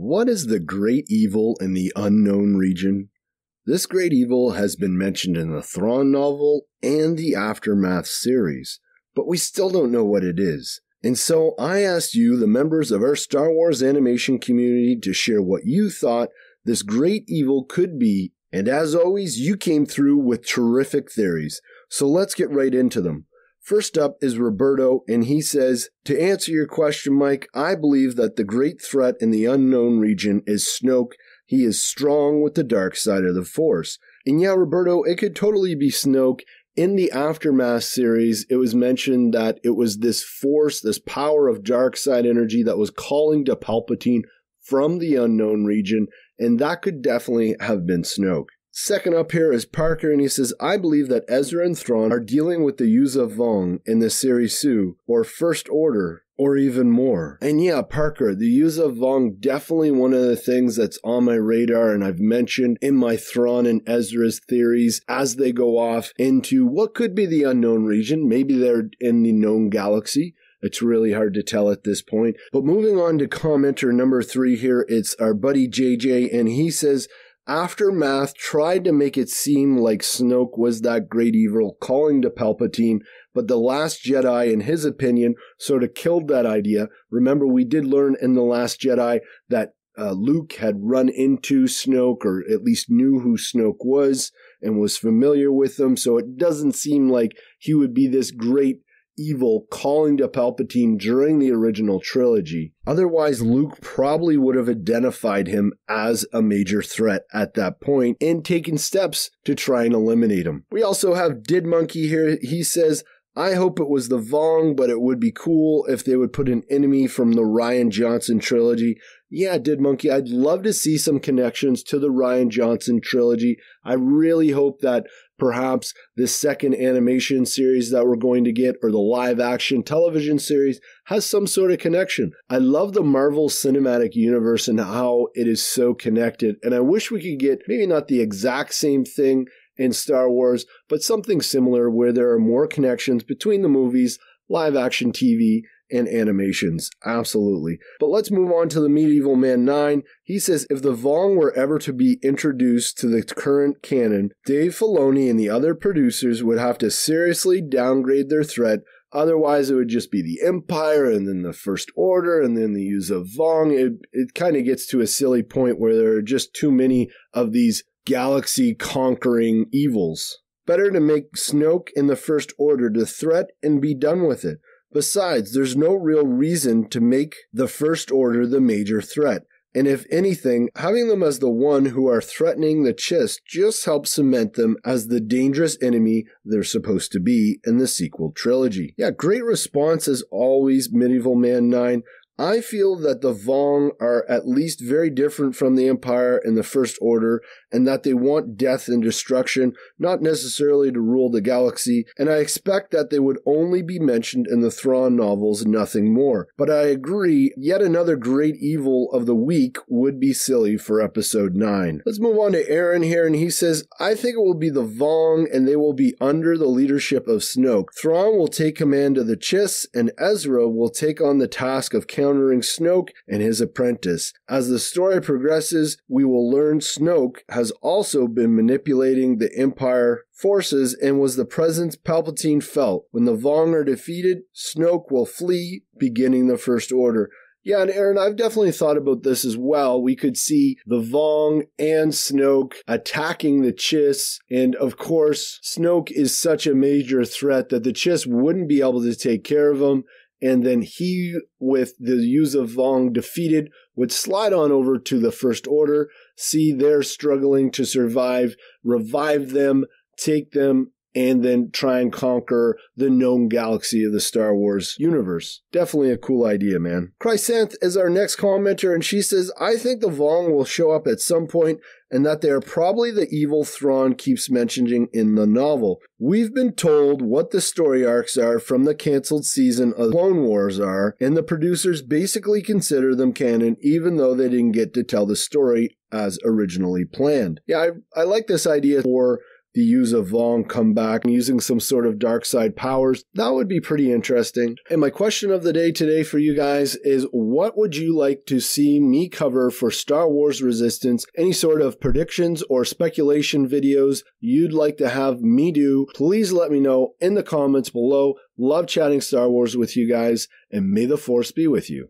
What is the great evil in the unknown region? This great evil has been mentioned in the Thrawn novel and the Aftermath series, but we still don't know what it is. And so I asked you, the members of our Star Wars animation community, to share what you thought this great evil could be, and as always, you came through with terrific theories. So let's get right into them. First up is Roberto, and he says, to answer your question, Mike, I believe that the great threat in the unknown region is Snoke. He is strong with the dark side of the Force. And yeah, Roberto, it could totally be Snoke. In the Aftermath series, it was mentioned that it was this Force, this power of dark side energy that was calling to Palpatine from the unknown region, and that could definitely have been Snoke. Second up here is Parker, and he says, I believe that Ezra and Thrawn are dealing with the Yuuzha Vong in the Serisu, or First Order, or even more. And yeah, Parker, the Yuuzha Vong, definitely one of the things that's on my radar, and I've mentioned in my Thrawn and Ezra's theories as they go off into what could be the unknown region. Maybe they're in the known galaxy. It's really hard to tell at this point. But moving on to commenter number 3 here, it's our buddy JJ, and he says, Aftermath tried to make it seem like Snoke was that great evil calling to Palpatine, but The Last Jedi, in his opinion, sort of killed that idea. Remember, we did learn in The Last Jedi that Luke had run into Snoke, or at least knew who Snoke was and was familiar with him, so it doesn't seem like he would be this great evil calling to Palpatine during the original trilogy. Otherwise, Luke probably would have identified him as a major threat at that point and taken steps to try and eliminate him. We also have Did Monkey here. He says, I hope it was the Vong, but it would be cool if they would put an enemy from the Rian Johnson trilogy. Yeah, Did Monkey, I'd love to see some connections to the Rian Johnson trilogy. I really hope that perhaps this second animation series that we're going to get, or the live action television series, has some sort of connection. I love the Marvel Cinematic Universe and how it is so connected, and I wish we could get maybe not the exact same thing in Star Wars, but something similar where there are more connections between the movies, live action TV, and animations. Absolutely. But let's move on to the Medieval Man 9. He says, if the Vong were ever to be introduced to the current canon, Dave Filoni and the other producers would have to seriously downgrade their threat. Otherwise, it would just be the Empire, and then the First Order, and then the Yuuzha Vong. It kind of gets to a silly point where there are just too many of these galaxy-conquering evils. Better to make Snoke in the First Order the threat and be done with it. Besides, there's no real reason to make the First Order the major threat. And if anything, having them as the one who are threatening the Chiss just helps cement them as the dangerous enemy they're supposed to be in the sequel trilogy. Yeah, great response as always, Medieval Man 9. I feel that the Vong are at least very different from the Empire and the First Order, and that they want death and destruction, not necessarily to rule the galaxy, and I expect that they would only be mentioned in the Thrawn novels, nothing more. But I agree, yet another great evil of the week would be silly for Episode 9. Let's move on to Aaron here, and he says, I think it will be the Vong, and they will be under the leadership of Snoke. Thrawn will take command of the Chiss, and Ezra will take on the task of countering Snoke and his apprentice. As the story progresses, we will learn Snoke has also been manipulating the Empire forces and was the presence Palpatine felt. When the Vong are defeated, Snoke will flee, beginning the First Order. Yeah, and Aaron, I've definitely thought about this as well. We could see the Vong and Snoke attacking the Chiss, and of course, Snoke is such a major threat that the Chiss wouldn't be able to take care of him. And then he, with the Yuuzha Vong defeated, would slide on over to the First Order, see they're struggling to survive, revive them, take them, and then try and conquer the known galaxy of the Star Wars universe. Definitely a cool idea, man. Chrysanth is our next commenter, and she says, I think the Vong will show up at some point, and that they are probably the evil Thrawn keeps mentioning in the novel. We've been told what the story arcs are from the canceled season of Clone Wars are, and the producers basically consider them canon, even though they didn't get to tell the story as originally planned. Yeah, I like this idea for the Yuuzhan Vong come back using some sort of dark side powers. That would be pretty interesting. And my question of the day today for you guys is, what would you like to see me cover for Star Wars Resistance? Any sort of predictions or speculation videos you'd like to have me do, please let me know in the comments below. Love chatting Star Wars with you guys, and may the Force be with you.